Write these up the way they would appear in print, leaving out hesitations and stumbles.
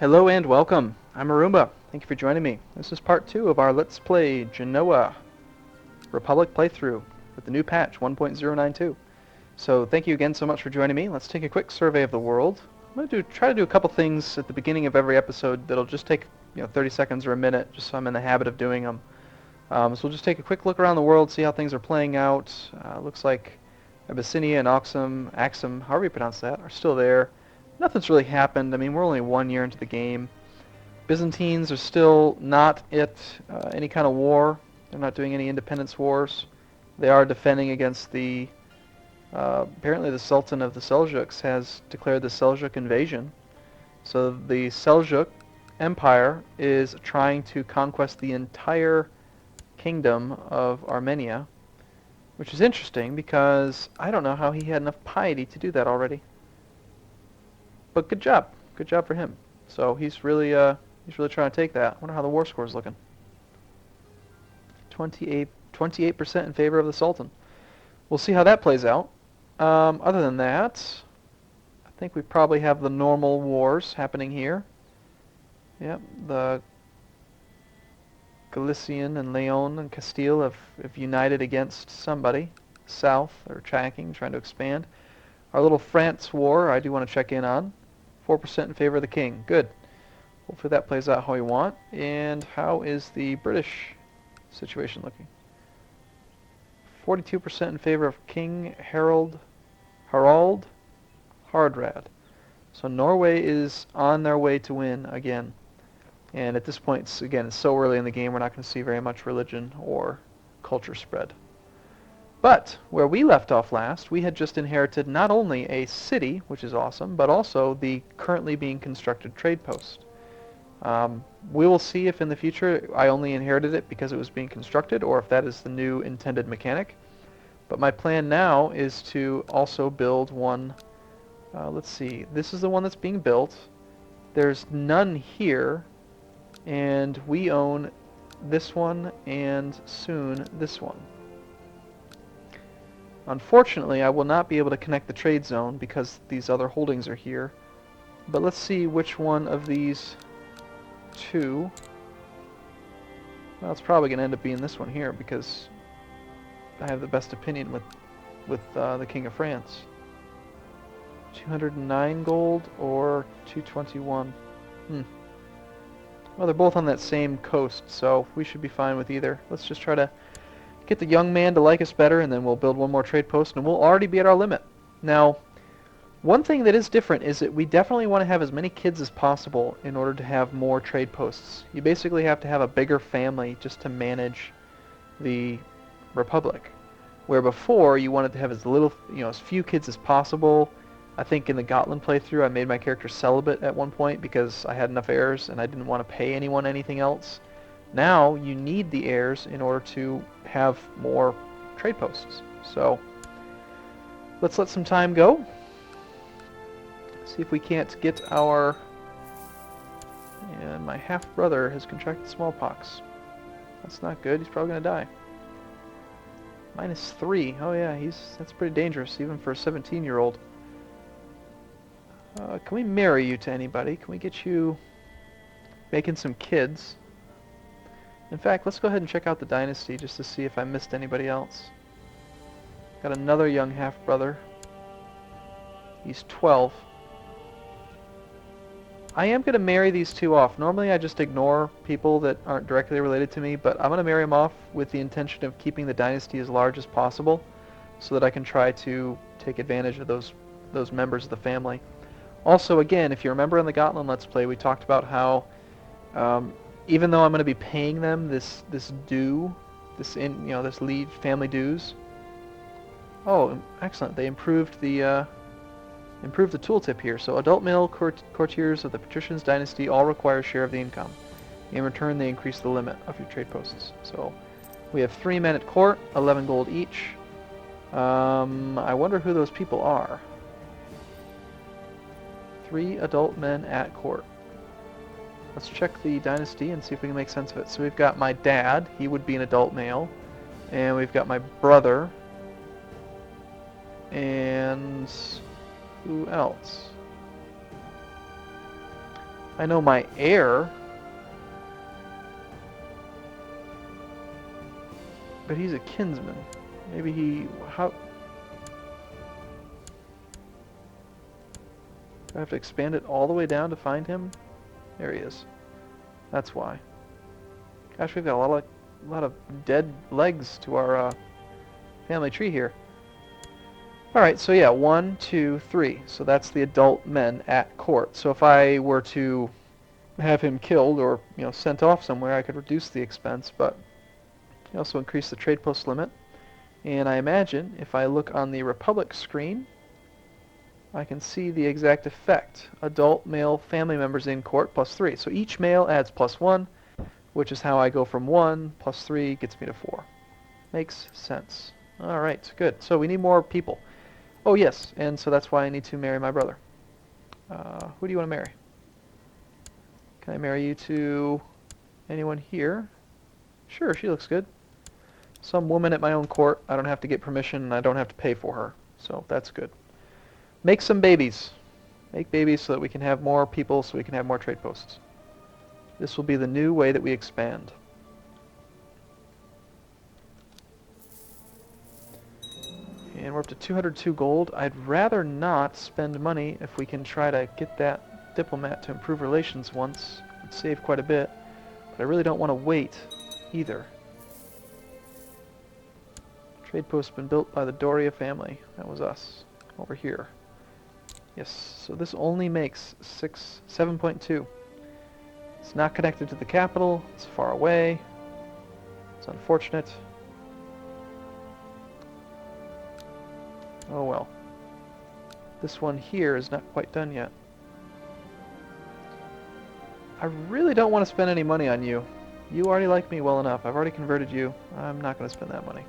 Hello and welcome. I'm Arumba. Thank you for joining me. This is part 2 of our Let's Play Genoa Republic playthrough with the new patch 1.092. So thank you again so much for joining me. Let's take a quick survey of the world. I'm going to try to do a couple things at the beginning of every episode that'll just take 30 seconds or a minute, just so I'm in the habit of doing them. So we'll just take a quick look around the world, see how things are playing out. Looks like Abyssinia and Axum, however you pronounce that, are still there. Nothing's really happened. I mean, we're only 1 year into the game. Byzantines are still not at any kind of war. They're not doing any independence wars. They are defending against the... apparently the Sultan of the Seljuks has declared the Seljuk Invasion. So the Seljuk Empire is trying to conquest the entire kingdom of Armenia, which is interesting because I don't know how he had enough piety to do that already. But good job. Good job for him. So he's really trying to take that. I wonder how the war score is looking. 28% in favor of the Sultan. We'll see how that plays out. Other than that, I think we probably have the normal wars happening here. Yep, the Galician and Leon and Castile have united against somebody. South, they're attacking, trying to expand. Our little France war, I do want to check in on. 4% in favor of the king. Good. Hopefully that plays out how we want. And how is the British situation looking? 42% in favor of King Harald Hardrad. So Norway is on their way to win again. And at this point, again, it's so early in the game, we're not going to see very much religion or culture spread. But where we left off last, we had just inherited not only a city, which is awesome, but also the currently being constructed trade post. We will see if in the future I only inherited it because it was being constructed, or if that is the new intended mechanic. But my plan now is to also build one. Let's see, this is the one that's being built. There's none here, and we own this one and soon this one. Unfortunately, I will not be able to connect the trade zone because these other holdings are here. But let's see which one of these two... Well, it's probably going to end up being this one here because I have the best opinion with the King of France. 209 gold or 221? Well, they're both on that same coast, so we should be fine with either. Let's just try to get the young man to like us better, and then we'll build one more trade post, and we'll already be at our limit. Now, one thing that is different is that we definitely want to have as many kids as possible in order to have more trade posts. You basically have to have a bigger family just to manage the Republic. Where before, you wanted to have as few kids as possible. I think in the Gotland playthrough, I made my character celibate at one point because I had enough heirs and I didn't want to pay anyone anything else. Now, you need the heirs in order to have more trade posts. So, let's let some time go. See if we can't get our... And my half-brother has contracted smallpox. That's not good. He's probably going to die. -3. Oh yeah, that's pretty dangerous, even for a 17-year-old. Can we marry you to anybody? Can we get you making some kids? In fact, let's go ahead and check out the dynasty just to see if I missed anybody else. Got another young half-brother. He's 12. I am going to marry these two off. Normally I just ignore people that aren't directly related to me, but I'm going to marry them off with the intention of keeping the dynasty as large as possible so that I can try to take advantage of those members of the family. Also, again, if you remember in the Gotland Let's Play, we talked about how even though I'm going to be paying them this due, this lead family dues. Oh, excellent! They improved the tooltip here. So adult male courtiers of the patricians dynasty all require a share of the income. In return, they increase the limit of your trade posts. So we have 3 men at court, 11 gold each. I wonder who those people are. 3 adult men at court. Let's check the dynasty and see if we can make sense of it. So we've got my dad, he would be an adult male, and we've got my brother, and who else? I know my heir, but he's a kinsman. Maybe he... how... do I have to expand it all the way down to find him? There he is. That's why. Gosh, we've got a lot of dead legs to our family tree here. Alright, so yeah, 1, 2, 3. So that's the adult men at court. So if I were to have him killed or, you know, sent off somewhere, I could reduce the expense, but also increase the trade post limit. And I imagine if I look on the Republic screen, I can see the exact effect. Adult male family members in court plus 3. So each male adds plus 1, which is how I go from 1 plus 3 gets me to 4. Makes sense. Alright, good. So we need more people. Oh yes, and so that's why I need to marry my brother. Who do you want to marry? Can I marry you to anyone here? Sure, she looks good. Some woman at my own court. I don't have to get permission and I don't have to pay for her. So that's good. Make some babies. Make babies so that we can have more people, so we can have more trade posts. This will be the new way that we expand. And we're up to 202 gold. I'd rather not spend money if we can try to get that diplomat to improve relations once. It'd save quite a bit. But I really don't want to wait either. Trade post's been built by the Doria family. That was us. Over here. Yes, so this only makes 7.2. It's not connected to the capital. It's far away. It's unfortunate. Oh well. This one here is not quite done yet. I really don't want to spend any money on you. You already like me well enough. I've already converted you. I'm not going to spend that money.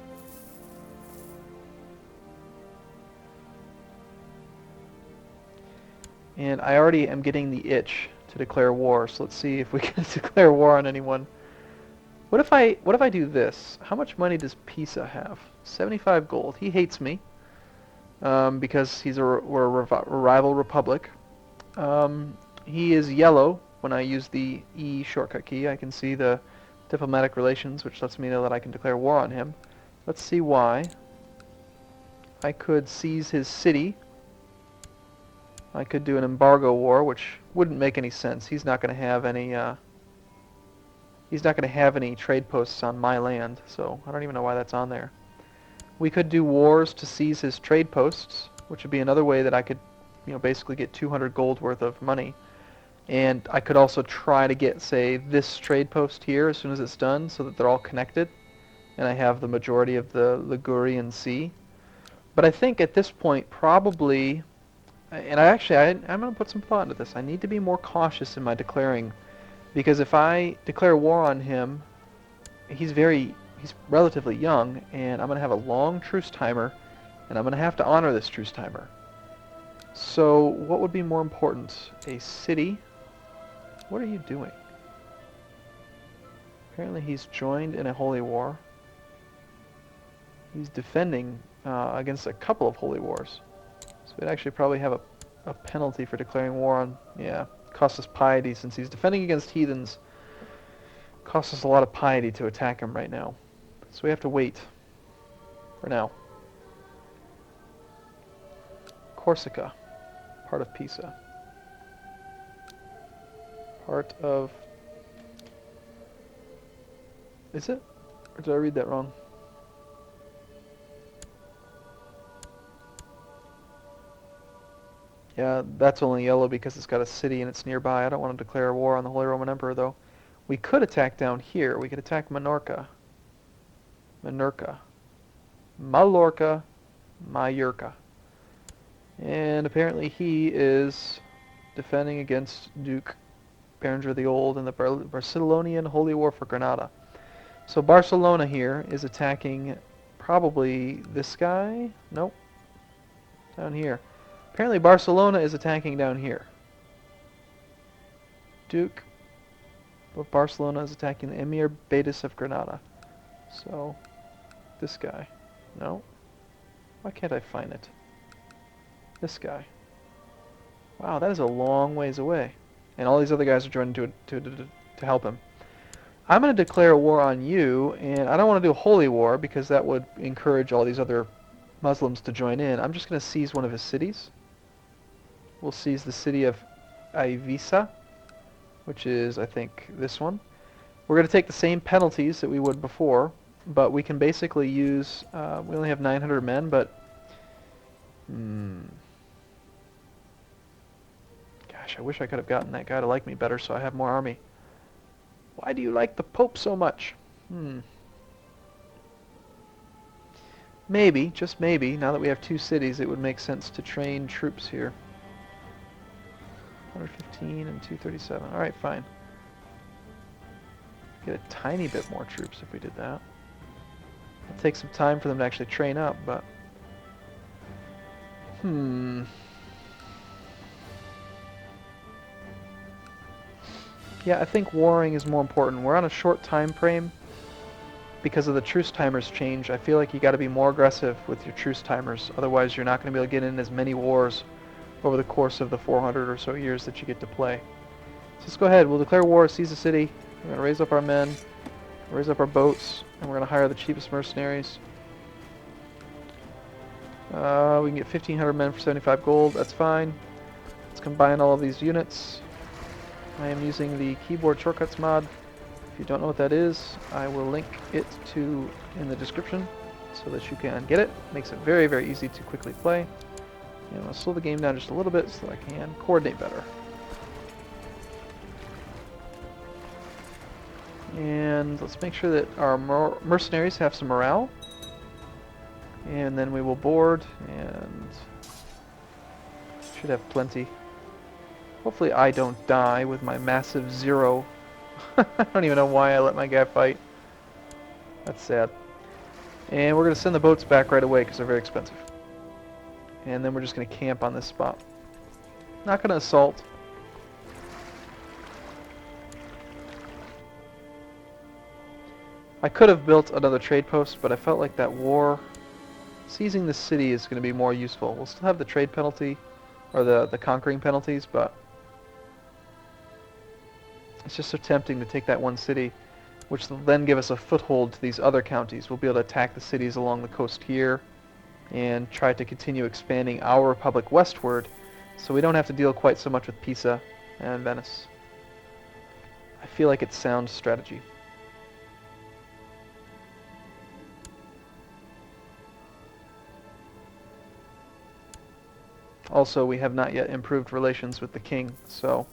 And I already am getting the itch to declare war, so let's see if we can declare war on anyone. What if I do this? How much money does Pisa have? 75 gold. He hates me. Because we're a rival republic. He is yellow when I use the E shortcut key. I can see the diplomatic relations, which lets me know that I can declare war on him. Let's see why. I could seize his city. I could do an embargo war, which wouldn't make any sense. He's not going to have any. He's not going to have any trade posts on my land, so I don't even know why that's on there. We could do wars to seize his trade posts, which would be another way that I could, basically get 200 gold worth of money. And I could also try to get, say, this trade post here as soon as it's done, so that they're all connected, and I have the majority of the Ligurian Sea. But I think at this point, probably, and I'm going to put some thought into this. I need to be more cautious in my declaring, because if I declare war on him, he's relatively young, and I'm going to have a long truce timer, and I'm going to have to honor this truce timer. So what would be more important? A city? What are you doing? Apparently he's joined in a holy war. He's defending against a couple of holy wars. So we'd actually probably have a penalty for declaring war on... Yeah, costs us piety since he's defending against heathens. Costs us a lot of piety to attack him right now. So we have to wait. For now. Corsica. Part of Pisa. Part of... Is it? Or did I read that wrong? Yeah, that's only yellow because it's got a city and it's nearby. I don't want to declare a war on the Holy Roman Emperor, though. We could attack down here. We could attack Minorca. Mallorca. And apparently he is defending against Duke Berenger the Old in the Barcelonian Holy War for Granada. So Barcelona here is attacking probably this guy? Nope. Down here. Apparently Barcelona is attacking down here. Duke of Barcelona is attacking the Emir Betis of Granada. So, this guy. No. Why can't I find it? This guy. Wow, that is a long ways away. and all these other guys are joining to help him. I'm going to declare a war on you, and I don't want to do a holy war because that would encourage all these other Muslims to join in. I'm just going to seize one of his cities. We'll seize the city of Ivisa, which is, I think, this one. We're going to take the same penalties that we would before, but we can basically use, we only have 900 men, but, gosh, I wish I could have gotten that guy to like me better so I have more army. Why do you like the Pope so much? Maybe, just maybe, now that we have 2 cities, it would make sense to train troops here. 115 and 237. Alright, fine. Get a tiny bit more troops if we did that. It'll take some time for them to actually train up, but... Yeah, I think warring is more important. We're on a short time frame because of the truce timers change. I feel like you got to be more aggressive with your truce timers. Otherwise, you're not going to be able to get in as many wars over the course of the 400 or so years that you get to play. So let's go ahead. We'll declare war, seize the city. We're going to raise up our men, raise up our boats, and we're going to hire the cheapest mercenaries. We can get 1,500 men for 75 gold. That's fine. Let's combine all of these units. I am using the keyboard shortcuts mod. If you don't know what that is, I will link it in the description so that you can get it. Makes it very, very easy to quickly play. And I'll slow the game down just a little bit so that I can coordinate better. And let's make sure that our mercenaries have some morale. And then we will board and should have plenty. Hopefully I don't die with my massive 0. I don't even know why I let my guy fight. That's sad. And we're going to send the boats back right away because they're very expensive. And then we're just going to camp on this spot. Not going to assault. I could have built another trade post, but I felt like that war, seizing the city is going to be more useful. We'll still have the trade penalty, or the conquering penalties, but it's just so tempting to take that one city, which will then give us a foothold to these other counties. We'll be able to attack the cities along the coast here and try to continue expanding our republic westward so we don't have to deal quite so much with Pisa and Venice. I feel like it's sound strategy. Also, we have not yet improved relations with the king, so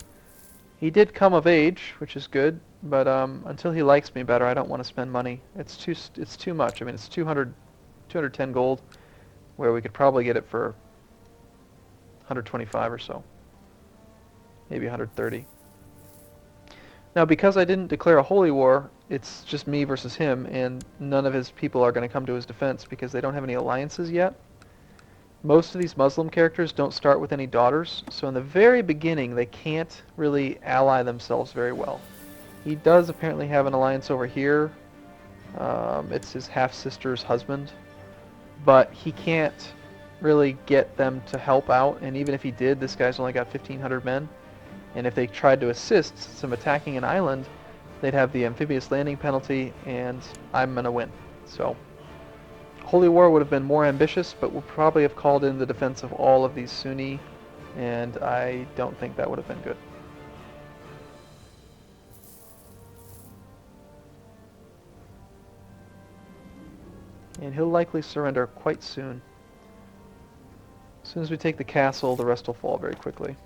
he did come of age, which is good, but until he likes me better, I don't want to spend money. It's too much. I mean, it's 210 gold, where we could probably get it for 125 or so, maybe 130. Now, because I didn't declare a holy war, it's just me versus him, and none of his people are going to come to his defense because they don't have any alliances yet. Most of these Muslim characters don't start with any daughters, so in the very beginning they can't really ally themselves very well. He does apparently have an alliance over here. It's his half-sister's husband, but he can't really get them to help out, and even if he did, this guy's only got 1,500 men, and if they tried to assist some attacking an island, they'd have the amphibious landing penalty, and I'm going to win. So Holy War would have been more ambitious, but would probably have called in the defense of all of these Sunni, and I don't think that would have been good. And he'll likely surrender quite soon. As soon as we take the castle, the rest will fall very quickly.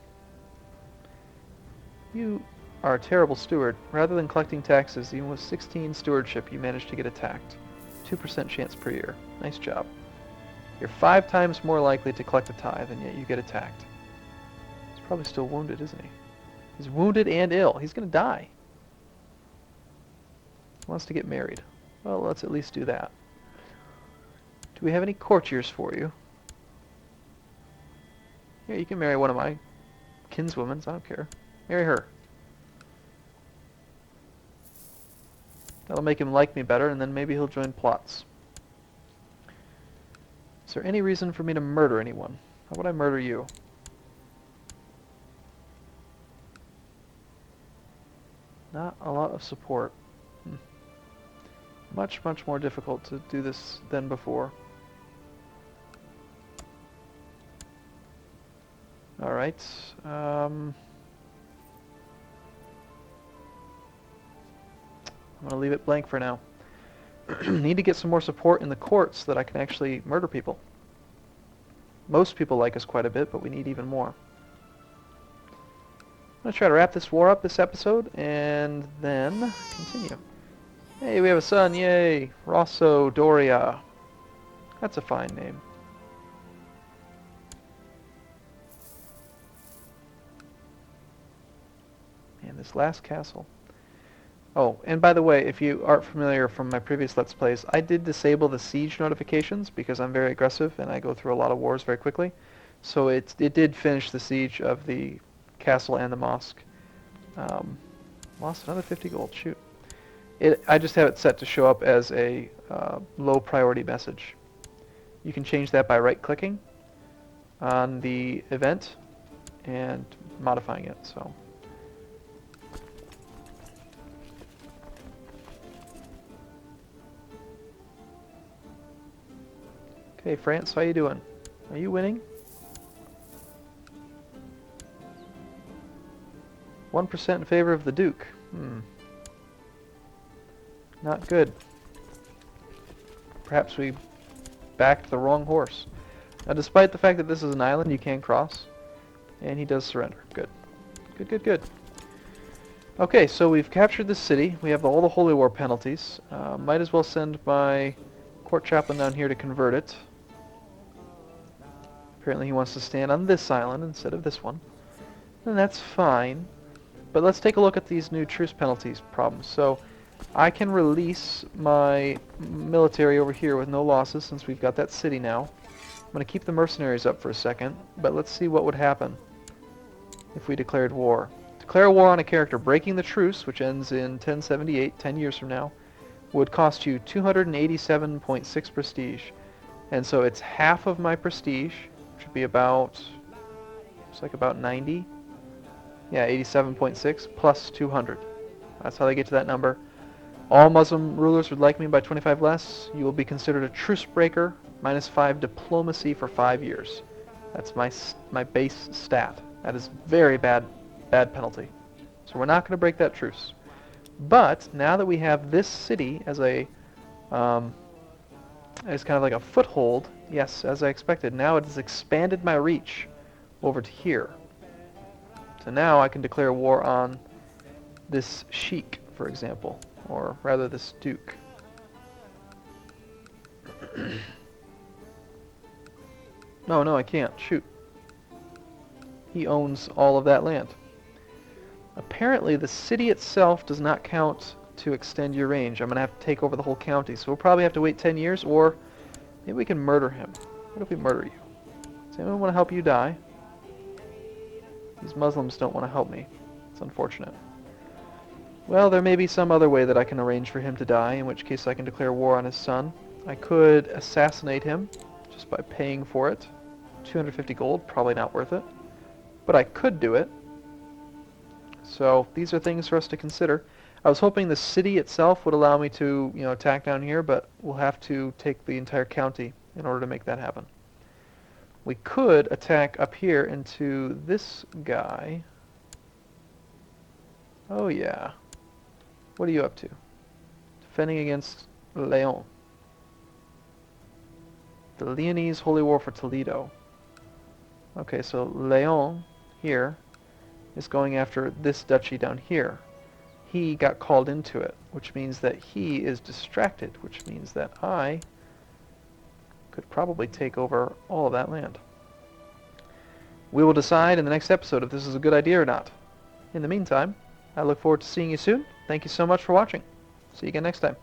You are a terrible steward. Rather than collecting taxes, even with 16 stewardship, you managed to get attacked. 2% chance per year. Nice job. You're 5 times more likely to collect a tithe, and yet you get attacked. He's probably still wounded, isn't he? He's wounded and ill. He's going to die. He wants to get married. Well, let's at least do that. Do we have any courtiers for you? Yeah, you can marry one of my kinswomen. I don't care. Marry her. That'll make him like me better, and then maybe he'll join plots. Is there any reason for me to murder anyone? How would I murder you? Not a lot of support. Much, much more difficult to do this than before. Alright. I'm going to leave it blank for now. Need to get some more support in the courts so that I can actually murder people. Most people like us quite a bit, but we need even more. I'm going to try to wrap this war up this episode, and then continue. Hey, we have a son, yay! Rosso Doria. That's a fine name. Man, this last castle. Oh, and by the way, if you aren't familiar from my previous Let's Plays, I did disable the siege notifications because I'm very aggressive and I go through a lot of wars very quickly. So it did finish the siege of the castle and the mosque. Lost another 50 gold, shoot. I just have it set to show up as a low priority message. You can change that by right-clicking on the event and modifying it. So. Okay, France, how you doing? Are you winning? 1% in favor of the Duke. Not good. Perhaps we backed the wrong horse. Now, despite the fact that this is an island, you can cross. And he does surrender. Good. Good, good, good. Okay, so we've captured the city. We have all the Holy War penalties. Might as well send my court chaplain down here to convert it. Apparently he wants to stand on this island instead of this one. And that's fine. But let's take a look at these new truce penalties problems. So I can release my military over here with no losses since we've got that city now. I'm going to keep the mercenaries up for a second, but let's see what would happen if we declared war. Declare war on a character breaking the truce, which ends in 1078, 10 years from now, would cost you 287.6 prestige. And so it's half of my prestige, which would be about, looks like about 90. Yeah, 87.6 plus 200. That's how they get to that number. All Muslim rulers would like me by 25 less. You will be considered a truce breaker, -5 diplomacy for 5 years. That's my base stat. That is very bad penalty. So we're not going to break that truce. But now that we have this city as a as kind of like a foothold, yes, as I expected, now it has expanded my reach over to here. So now I can declare war on this sheik, for example, or rather this duke. No, I can't. Shoot. He owns all of that land. Apparently the city itself does not count to extend your range. I'm going to have to take over the whole county, so we'll probably have to wait 10 years, or maybe we can murder him. What if we murder you? Does anyone want to help you die? These Muslims don't want to help me. It's unfortunate. Well, there may be some other way that I can arrange for him to die, in which case I can declare war on his son. I could assassinate him just by paying for it. 250 gold, probably not worth it. But I could do it. So these are things for us to consider. I was hoping the city itself would allow me to, attack down here, but we'll have to take the entire county in order to make that happen. We could attack up here into this guy. Oh yeah. What are you up to? Defending against Leon. The Leonese Holy War for Toledo. Okay, so Leon here is going after this duchy down here. He got called into it, which means that he is distracted, which means that I could probably take over all of that land. We will decide in the next episode if this is a good idea or not. In the meantime, I look forward to seeing you soon. Thank you so much for watching. See you again next time.